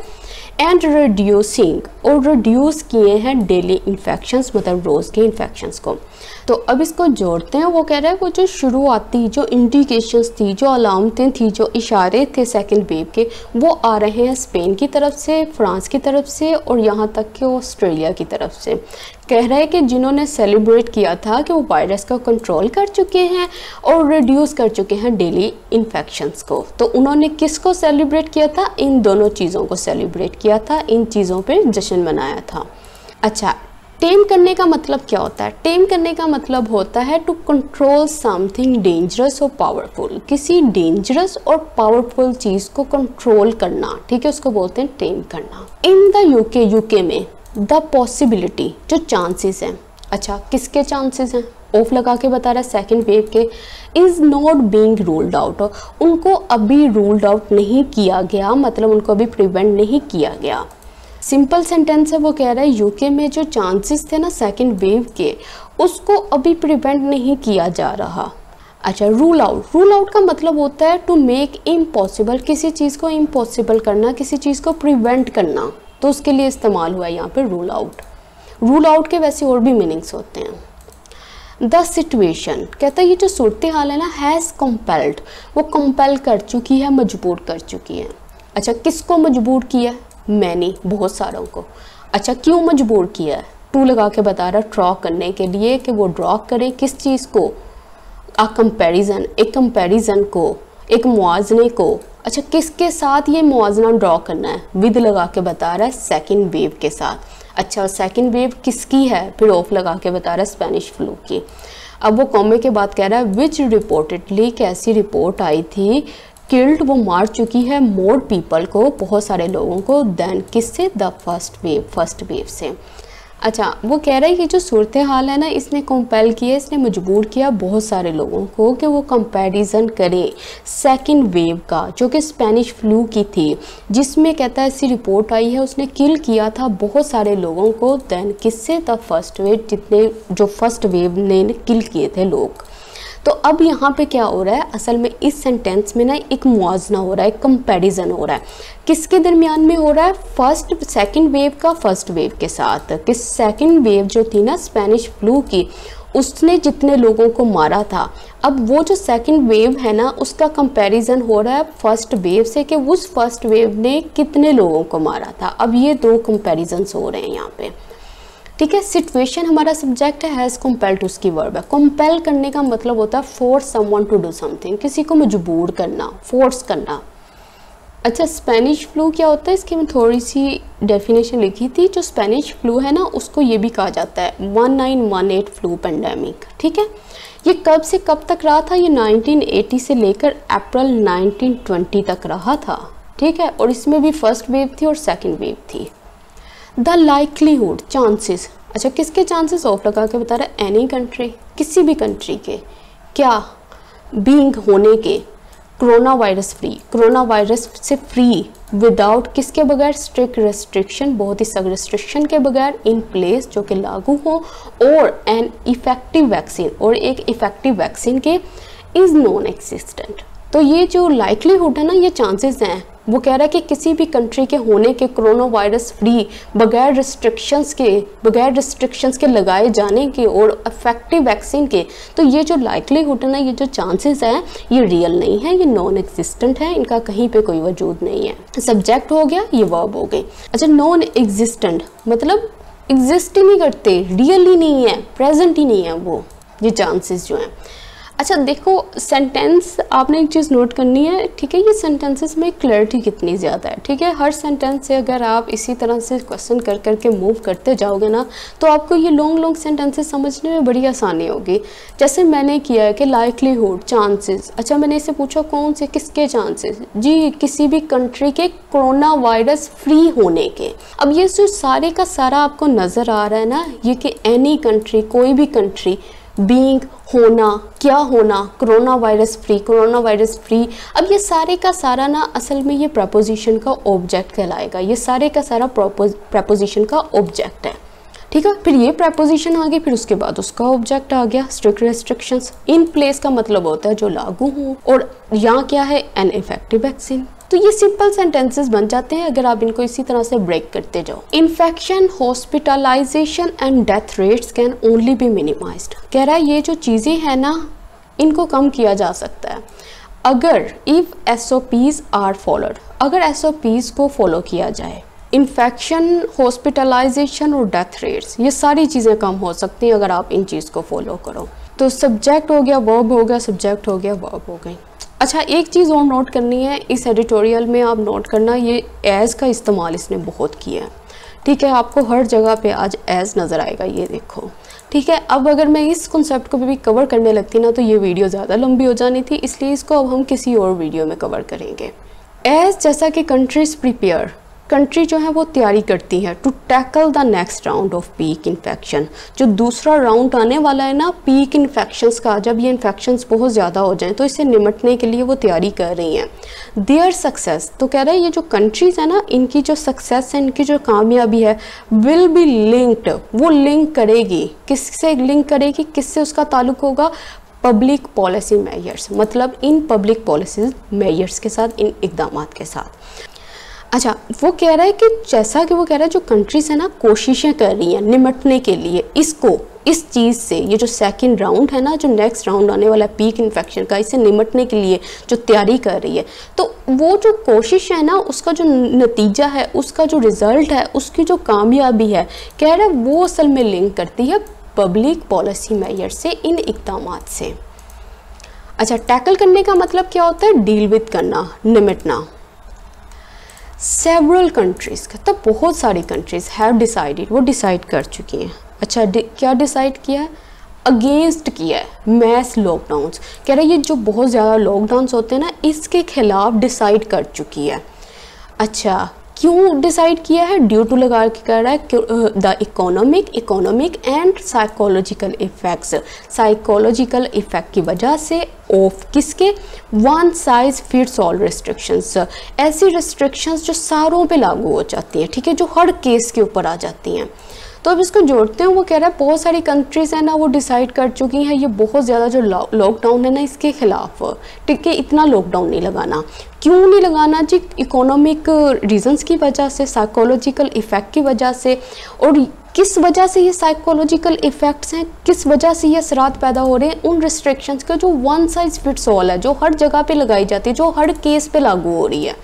एंड रिड्यूसिंग, और रिड्यूस किए हैं डेली इन्फेक्शंस, मतलब रोज़ के इन्फेक्शंस को। तो अब इसको जोड़ते हैं, वो कह रहा है वो जो शुरुआती जो इंडिकेशंस थी, जो अलामतें थी, जो इशारे थे सेकेंड वेव के, वो आ रहे हैं स्पेन की तरफ से, फ्रांस की तरफ से, और यहाँ तक कि ऑस्ट्रेलिया की तरफ से। कह रहा है कि जिन्होंने सेलिब्रेट किया था कि वो वायरस को कंट्रोल कर चुके हैं और रिड्यूस कर चुके हैं डेली इन्फेक्शंस को, तो उन्होंने किसको सेलिब्रेट किया था, इन दोनों चीज़ों को सेलिब्रेट किया था, इन चीज़ों पे जश्न मनाया था। अच्छा, टेम करने का मतलब क्या होता है, टेम करने का मतलब होता है टू कंट्रोल समथिंग डेंजरस और पावरफुल, किसी डेंजरस और पावरफुल चीज़ को कंट्रोल करना, ठीक है, उसको बोलते हैं टेम करना। इन द यूके में द पॉसिबिलिटी, जो चांसेस हैं, अच्छा किसके चांसेस हैं, ऑफ लगा के बता रहा है सेकेंड वेव के, is not being ruled out, उनको अभी रूल्ड आउट नहीं किया गया, मतलब उनको अभी प्रिवेंट नहीं किया गया। सिंपल सेंटेंस है, वो कह रहा है यूके में जो चांसेस थे ना सेकेंड वेव के, उसको अभी प्रिवेंट नहीं किया जा रहा। अच्छा, रूल आउट का मतलब होता है टू मेक इम्पॉसिबल, किसी चीज़ को इम्पॉसिबल करना, किसी चीज़ को प्रिवेंट करना, तो उसके लिए इस्तेमाल हुआ है यहाँ पे रूल आउट। रूल आउट के वैसे और भी मीनिंग्स होते हैं। द सिचुएशन कहता है ये जो सूरत हाल है ना, हैज़ कंपेल्ड, वो कंपेल कर चुकी है, मजबूर कर चुकी है। अच्छा, किसको मजबूर किया है, मैनी, बहुत सारों को। अच्छा, क्यों मजबूर किया है, टू लगा के बता रहा ड्रॉ करने के लिए कि वो ड्रॉ करें किस चीज़ को, कंपैरिजन, एक कंपैरिजन को, एक मुआवजे को। अच्छा, किसके साथ ये मुआवजा ड्रॉ करना है, विद लगा के बता रहा है सेकेंड वेव के साथ। अच्छा, सेकेंड वेव किसकी है, फिर ऑफ लगा के बता रहा है स्पेनिश फ्लू की। अब वो कॉमे के बाद कह रहा है विच रिपोर्टेडली, कैसी रिपोर्ट आई थी, किल्ड, वो मार चुकी है, मोर पीपल को, बहुत सारे लोगों को, देन किससे, द फर्स्ट वेव से। अच्छा, वो कह रहा है कि जो सूरत हाल है ना, इसने कंपेल किया, इसने मजबूर किया बहुत सारे लोगों को कि वो कंपैरिजन करें सेकंड वेव का, जो कि स्पेनिश फ्लू की थी, जिसमें कहता है ऐसी रिपोर्ट आई है उसने किल किया था बहुत सारे लोगों को, देन किससे, द फर्स्ट वेव, जितने जो फर्स्ट वेव ने किल किए थे लोग। तो अब यहाँ पे क्या हो रहा है, असल में इस सेंटेंस में ना एक मुआवजा हो रहा है, कंपैरिजन हो रहा है, किसके दरमियान में हो रहा है, सेकंड वेव का फर्स्ट वेव के साथ। कि सेकंड वेव जो थी ना स्पेनिश फ्लू की, उसने जितने लोगों को मारा था, अब वो जो सेकंड वेव है ना, उसका कंपैरिजन हो रहा है फर्स्ट वेव से कि उस फर्स्ट वेव ने कितने लोगों को मारा था। अब ये दो कंपैरिजन्स हो रहे हैं यहाँ पे, ठीक है। सिचुएशन हमारा सब्जेक्ट है, हैज़ कंपेल्ड उसकी वर्ब है। कंपेल करने का मतलब होता है force someone to do something, किसी को मजबूर करना, फोर्स करना। अच्छा, स्पेनिश फ्लू क्या होता है, इसकी मैं थोड़ी सी डेफिनेशन लिखी थी। जो स्पेनिश फ्लू है ना, उसको ये भी कहा जाता है 1918 फ्लू पेंडेमिक, ठीक है। ये कब से कब तक रहा था, ये 1980 से लेकर अप्रैल 1920 तक रहा था, ठीक है। और इसमें भी फर्स्ट वेव थी और सेकेंड वेव थी। द लाइकलीहुड, चांसेस, अच्छा किसके चांसेस, ऑफ लगा के बता रहा है एनी कंट्री, किसी भी कंट्री के, क्या, बीइंग, होने के, corona virus free, corona virus से फ्री, विदाउट, किसके बगैर, स्ट्रिक्ट रेस्ट्रिक्शन, बहुत ही सख्त रेस्ट्रिक्शन के बगैर, इन प्लेस, जो कि लागू हो, और एन इफेक्टिव वैक्सीन, और एक इफेक्टिव वैक्सीन के, इज़ नॉन एक्सिस्टेंट। तो ये जो लाइकलीहुड है ना, ये चांसेस हैं। वो कह रहा है कि किसी भी कंट्री के होने के, कोरोना वायरस फ्री, बगैर रिस्ट्रिक्शंस के लगाए जाने के, और इफेक्टिव वैक्सीन के, तो ये जो लाइकलीहुड है ना, ये जो चांसेस हैं, ये रियल नहीं है, ये नॉन एग्जिस्टेंट है, इनका कहीं पे कोई वजूद नहीं है। सब्जेक्ट हो गया, ये वर्ब हो गई। अच्छा, नॉन एग्जिस्टेंट मतलब एग्जिस्ट ही नहीं करते, रियल ही नहीं है, प्रेजेंट ही नहीं है वो, ये चांसेस जो हैं। अच्छा देखो, सेंटेंस आपने एक चीज़ नोट करनी है, ठीक है। ये सेंटेंसेस में क्लैरिटी कितनी ज़्यादा है, ठीक है। हर सेंटेंस से अगर आप इसी तरह से क्वेश्चन कर करके मूव करते जाओगे ना, तो आपको ये लॉन्ग सेंटेंसेस समझने में बड़ी आसानी होगी। जैसे मैंने किया है कि लाइकलीहुड, चांसेस। अच्छा, मैंने इससे पूछा कौन से, किसके चांसेस, जी किसी भी कंट्री के कोरोना वायरस फ्री होने के। अब ये जो सारे का सारा आपको नज़र आ रहा है ना, ये कि एनी कंट्री, कोई भी कंट्री, बीइंग, होना, क्या होना, कोरोना वायरस फ्री। अब ये सारे का सारा ना असल में ये प्रपोजिशन का ऑब्जेक्ट कहलाएगा, ये सारे का सारा प्रपोजिशन का ऑब्जेक्ट है, ठीक है। फिर ये प्रपोजिशन आ गई, फिर उसके बाद उसका ऑब्जेक्ट आ गया, स्ट्रिक्ट रेस्ट्रिक्शंस। इन प्लेस का मतलब होता है जो लागू हो, और यहाँ क्या है, एन इफेक्टिव वैक्सीन। तो ये सिंपल सेंटेंसेस बन जाते हैं अगर आप इनको इसी तरह से ब्रेक करते जाओ। Infection, hospitalisation and death rates can only be minimised. कह रहा है ये जो चीज़ें हैं ना, इनको कम किया जा सकता है अगर इफ़ SOPs आर फॉलोड, अगर SOPs को फॉलो किया जाए। इन्फेक्शन, हॉस्पिटलाइजेशन और डेथ रेट्स, ये सारी चीज़ें कम हो सकती हैं अगर आप इन चीज़ को फॉलो करो। तो सब्जेक्ट हो गया, वर्ब हो गया, सब्जेक्ट हो गया, वर्ब हो गई। अच्छा, एक चीज़ और नोट करनी है इस एडिटोरियल में, आप नोट करना, ये एज़ का इस्तेमाल इसने बहुत किया है, ठीक है। आपको हर जगह पे आज एज़ नज़र आएगा, ये देखो, ठीक है। अब अगर मैं इस कॉन्सेप्ट को भी कवर करने लगती ना, तो ये वीडियो ज़्यादा लंबी हो जानी थी, इसलिए इसको अब हम किसी और वीडियो में कवर करेंगे। एज़ जैसा कि कंट्रीज प्रिपेयर, कंट्री जो है वो तैयारी करती है to tackle the next round of peak infection, जो दूसरा राउंड आने वाला है ना पीक इन्फेक्शंस का, जब ये इन्फेक्शंस बहुत ज़्यादा हो जाएं तो इससे निपटने के लिए वो तैयारी कर रही हैं। देयर सक्सेस, तो कह रहे हैं ये जो कंट्रीज़ है ना, इनकी जो सक्सेस है, इनकी जो कामयाबी है, विल बी लिंक्ड, वो लिंक करेगी, किससे लिंक करेगी, किससे उसका ताल्लुक होगा, पब्लिक पॉलिसी मेजर्स, मतलब इन पब्लिक पॉलिसी मेजर्स के साथ, इन इकदामात के साथ। अच्छा, वो कह रहा है कि जैसा कि वो कह रहा है जो कंट्रीज़ है ना कोशिशें कर रही हैं निपटने के लिए इसको, इस चीज़ से, ये जो सेकंड राउंड है ना, जो नेक्स्ट राउंड आने वाला है पीक इन्फेक्शन का, इससे निपटने के लिए जो तैयारी कर रही है, तो वो जो कोशिश है ना, उसका जो नतीजा है, उसका जो रिज़ल्ट है, उसकी जो कामयाबी है, कह रहा है वो असल में लिंक करती है पब्लिक पॉलिसी मेजर से, इन इक़दामात से। अच्छा, टैकल करने का मतलब क्या होता है, डील विद करना, निपटना। सेवरल कंट्रीज़, तो बहुत सारी कंट्रीज़ हैव डिसाइडेड, वो डिसाइड कर चुकी हैं। अच्छा, क्या डिसाइड किया है, अगेंस्ट किया है मैस लॉकडाउन्स, कह रहे हैं ये जो बहुत ज़्यादा लॉकडाउन्स होते हैं ना, इसके खिलाफ डिसाइड कर चुकी है। अच्छा, क्यों डिसाइड किया है, ड्यू टू लगा के कर रहा है the economic and psychological effects, psychological effect की वजह से ऑफ किसके, one size fits all restrictions, ऐसी रिस्ट्रिक्शंस जो सारों पे लागू हो जाती हैं, ठीक है, जो हर केस के ऊपर आ जाती हैं। तो अब इसको जोड़ते हैं, वो कह रहा है बहुत सारी कंट्रीज़ हैं ना वो डिसाइड कर चुकी हैं ये बहुत ज़्यादा जो लॉकडाउन है ना इसके खिलाफ, ठीक है, इतना लॉकडाउन नहीं लगाना। क्यों नहीं लगाना जी, इकोनॉमिक रीजंस की वजह से, साइकोलॉजिकल इफ़ेक्ट की वजह से। और किस वजह से ये साइकोलॉजिकल इफ़ेक्ट्स हैं, किस वजह से ये असरात पैदा हो रहे हैं, उन रिस्ट्रिक्शंस का जो वन साइज फिट्स ऑल है, जो हर जगह पे लगाई जाती है, जो हर केस पे लागू हो रही है।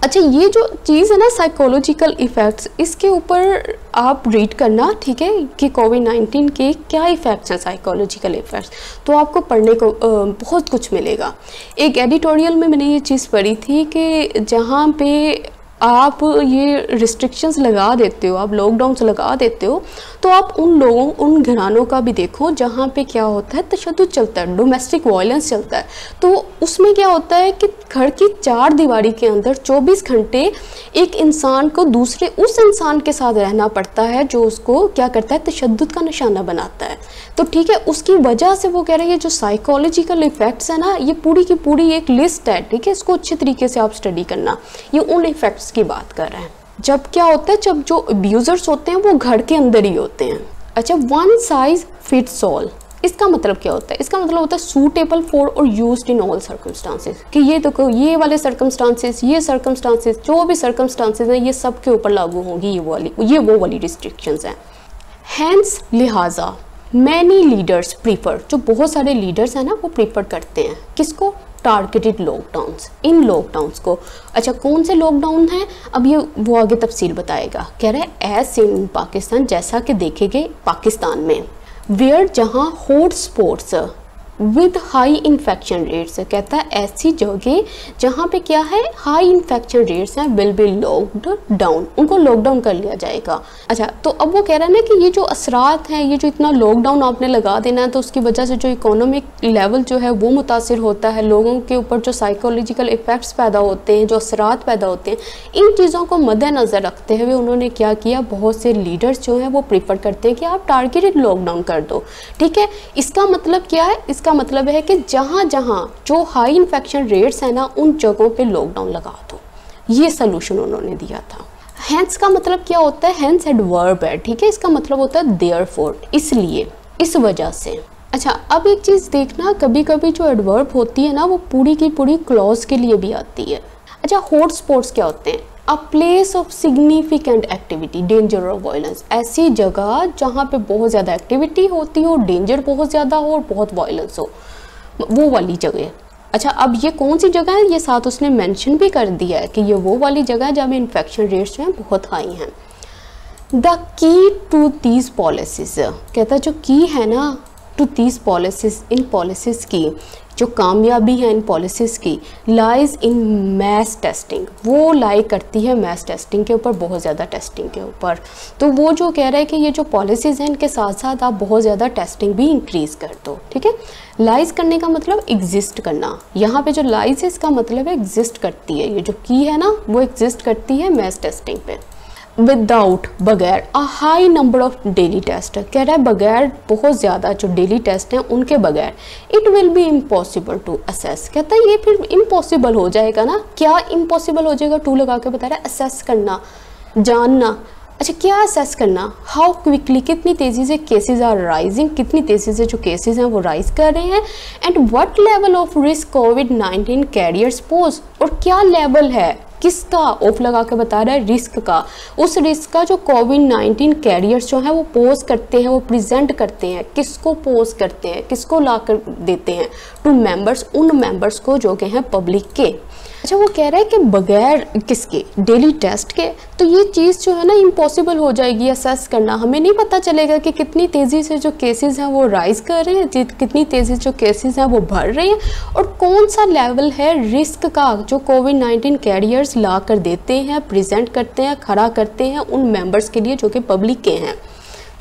अच्छा, ये जो चीज़ है ना साइकोलॉजिकल इफ़ेक्ट्स, इसके ऊपर आप रीड करना, ठीक है, कि कोविड-19 के क्या इफ़ेक्ट्स हैं, साइकोलॉजिकल इफ़ेक्ट्स, तो आपको पढ़ने को बहुत कुछ मिलेगा। एक एडिटोरियल में मैंने ये चीज़ पढ़ी थी कि जहाँ पे आप ये रिस्ट्रिक्शंस लगा देते हो, आप लॉकडाउन्स लगा देते हो, तो आप उन लोगों, उन घरानों का भी देखो जहाँ पे क्या होता है, तशद्दुद चलता है, डोमेस्टिक वायलेंस चलता है। तो उसमें क्या होता है कि घर की चार दीवारी के अंदर 24 घंटे एक इंसान को दूसरे उस इंसान के साथ रहना पड़ता है जो उसको क्या करता है, तशद्दुद का निशाना बनाता है। तो ठीक है, उसकी वजह से वो कह रहे हैं जो साइकोलॉजिकल इफ़ेक्ट्स है ना, ये पूरी की पूरी एक लिस्ट है, ठीक है, इसको अच्छे तरीके से आप स्टडी करना। ये उन इफ़ेक्ट्स की बात कर रहे हैं। जब क्या होता है, जब जो अब्यूज़र्स होते हैं वो घर के अंदर ही होते हैं। अच्छा, वन साइज फिट्स ऑल, इसका मतलब क्या होता है, इसका मतलब होता है सूटेबल फॉर और यूज्ड इन ऑल सर्कमस्टांसेस, कि ये देखो ये वाले सर्कमस्टांसेस, ये सर्कमस्टांसेस, जो भी सर्कमस्टांसेस हैं, ये सब के ऊपर लागू होंगी ये वो वाली रिस्ट्रिक्शंस हैं। हैंस लिहाजा मैनी लीडर्स प्रीफर, जो बहुत सारे लीडर्स हैं ना वो प्रीफर करते हैं किसको, टारगेटेड लॉकडाउन्स, इन लॉकडाउन्स को। अच्छा, कौन से लॉकडाउन हैं, अब ये वो आगे तफसील बताएगा। कह रहे हैं एज इन पाकिस्तान, जैसा कि देखे गए पाकिस्तान में, वेयर जहाँ hot spots with high infection rates, कहता है ऐसी जगह जहाँ पे क्या है, हाई इन्फेक्शन रेट्स हैं, विल बी लॉक्ड डाउन, उनको लॉकडाउन कर लिया जाएगा। अच्छा, तो अब वो कह रहा है ना कि ये जो असरात हैं, ये जो इतना लॉकडाउन आपने लगा देना है, तो उसकी वजह से जो इकोनॉमिक लेवल जो है वो मुतासिर होता है, लोगों के ऊपर जो साइकोलॉजिकल इफ़ेक्ट्स पैदा होते हैं, जो असरात पैदा होते हैं, इन चीज़ों को मद्देनज़र रखते हुए उन्होंने क्या किया, बहुत से लीडर्स जो हैं वो प्रीफर करते हैं कि आप टारगेटेड लॉकडाउन कर दो। ठीक है, इसका मतलब क्या है, इसका मतलब है कि जहाँ जहाँ जो हाई इन्फेक्शन रेट्स हैं ना, उन जगहों पे लॉकडाउन लगा दो। ये सलूशन उन्होंने दिया था। हैंस का मतलब क्या होता है, हैंस एडवर्ब है, ठीक है, इसका मतलब होता है देयरफॉर, इसलिए, इस वजह से। अच्छा, अब एक चीज़ देखना, कभी कभी जो एडवर्ब होती है ना वो पूरी की पूरी क्लॉज के लिए भी आती है। अच्छा, हॉट स्पॉट्स क्या होते हैं, a place of significant activity, danger और वायलेंस, ऐसी जगह जहाँ पे बहुत ज़्यादा एक्टिविटी होती हो, डेंजर बहुत ज़्यादा हो और बहुत वायलेंस हो, वो वाली जगह। अच्छा, अब ये कौन सी जगह है, ये साथ उसने मेंशन भी कर दिया है कि ये वो वाली जगह है जहाँ में इन्फेक्शन रेट्स जो हैं बहुत हाई हैं। The key to these policies, कहता है जो की है ना टू दीज पॉलिसीज, इन पॉलिसीज़ की, जो कामयाबी है इन पॉलिसीज़ की लाइज इन मैस टेस्टिंग, वो लाई करती है मैस टेस्टिंग के ऊपर, बहुत ज़्यादा टेस्टिंग के ऊपर। तो वो जो कह रहा है कि ये जो पॉलिसीज़ हैं इनके साथ साथ आप बहुत ज़्यादा टेस्टिंग भी इंक्रीज़ कर दो, ठीक है। लाइज करने का मतलब एग्जिस्ट करना, यहाँ पे जो लाइज है इसका मतलब है एग्जिस्ट करती है, ये जो की है ना वो एग्जिस्ट करती है मैस टेस्टिंग पे। विदाउट, बगैर, a high number of daily test, कह रहा है बगैर बहुत ज़्यादा जो डेली टेस्ट हैं उनके बगैर it will be impossible to assess, कहता है ये फिर इम्पॉसिबल हो जाएगा ना। क्या इम्पॉसिबल हो जाएगा, टू लगा के बता रहा है असेस करना, जानना। अच्छा, क्या असेस करना, हाउ क्विकली, कितनी तेज़ी से केसेस आर राइजिंग, कितनी तेज़ी से जो केसेस हैं वो राइज कर रहे हैं, and what level of risk covid carriers pose, और क्या लेवल है किसका, ऑफ लगा के बता रहा है रिस्क का, उस रिस्क का जो कोविड-19 कैरियर्स जो है वो पोज करते हैं, वो प्रेजेंट करते हैं, किसको पोज करते हैं, किसको ला कर देते हैं, टू मेंबर्स, उन मेंबर्स को जो कि हैं पब्लिक के। अच्छा, वो कह रहा है कि बगैर किसके, डेली टेस्ट के, तो ये चीज़ जो है ना इम्पॉसिबल हो जाएगी असेस करना। हमें नहीं पता चलेगा कि कितनी तेज़ी से जो केसेस हैं वो राइज कर रहे हैं, कितनी तेज़ी से जो केसेस हैं वो बढ़ रहे हैं, और कौन सा लेवल है रिस्क का जो कोविड-19 कैरियर्स ला कर देते हैं, प्रेजेंट करते हैं, खड़ा करते हैं उन मेंबर्स के लिए जो कि पब्लिक के हैं।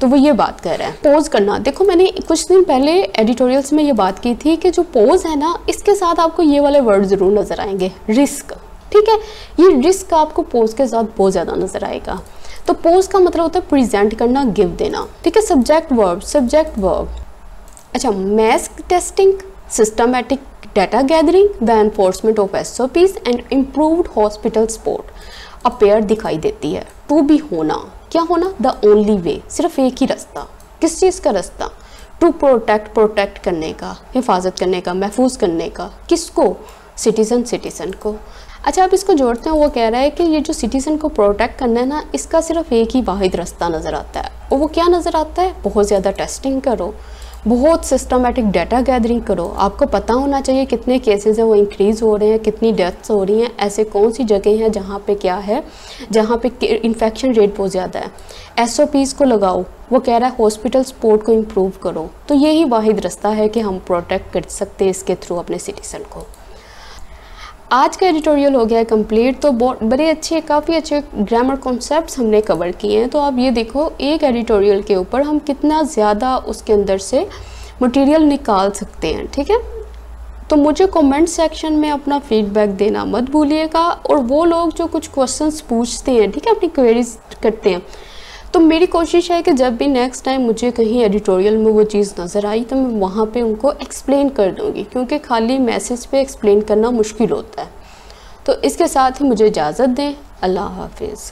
तो वो ये बात कर रहा है पोज करना। देखो, मैंने कुछ दिन पहले एडिटोरियल्स में ये बात की थी कि जो पोज है ना इसके साथ आपको ये वाले वर्ड ज़रूर नज़र आएंगे, रिस्क, ठीक है। ये रिस्क आपको पोज के साथ बहुत ज़्यादा नज़र आएगा। तो पोज का मतलब होता है प्रेजेंट करना, गिव देना, ठीक है। Subject verb, subject verb. अच्छा, mess testing, systematic data gathering, the enforcement of SOPs and improved hospital support. Appear दिखाई देती है, टू बी होना, क्या होना, द ओनली वे, सिर्फ एक ही रास्ता, किस चीज़ का रास्ता, टू प्रोटेक्ट, प्रोटेक्ट करने का, हिफाजत करने का, महफूज करने का, किसको, सिटीज़न को। अच्छा, अब इसको जोड़ते हैं। वो कह रहा है कि ये जो सिटीज़न को प्रोटेक्ट करना है ना इसका सिर्फ एक ही वाहिद रास्ता नज़र आता है, और वो क्या नज़र आता है, बहुत ज़्यादा टेस्टिंग करो, बहुत सिस्टमेटिक डाटा गैदरिंग करो। आपको पता होना चाहिए कितने केसेस हैं वो इंक्रीज़ हो रहे हैं, कितनी डेथ्स हो रही हैं, ऐसे कौन सी जगह हैं जहाँ पे क्या है, जहाँ पे इन्फेक्शन रेट बहुत ज़्यादा है। SOPs को लगाओ। वो कह रहा है हॉस्पिटल सपोर्ट को इम्प्रूव करो। तो यही वाहिद रास्ता है कि हम प्रोटेक्ट कर सकते हैं इसके थ्रू अपने सिटीज़न को। आज का एडिटोरियल हो गया है कंप्लीट। तो बहुत बड़े अच्छे, काफ़ी अच्छे ग्रामर कॉन्सेप्ट्स हमने कवर किए हैं। तो आप ये देखो, एक एडिटोरियल के ऊपर हम कितना ज़्यादा उसके अंदर से मटेरियल निकाल सकते हैं, ठीक है। तो मुझे कमेंट सेक्शन में अपना फीडबैक देना मत भूलिएगा। और वो लोग जो कुछ क्वेश्चंस पूछते हैं, ठीक है, अपनी क्वेरीज करते हैं, तो मेरी कोशिश है कि जब भी नेक्स्ट टाइम मुझे कहीं एडिटोरियल में वो चीज़ नज़र आई तो मैं वहाँ पे उनको एक्सप्लेन कर दूँगी, क्योंकि खाली मैसेज पे एक्सप्लेन करना मुश्किल होता है। तो इसके साथ ही मुझे इजाज़त दें। अल्लाह हाफिज़।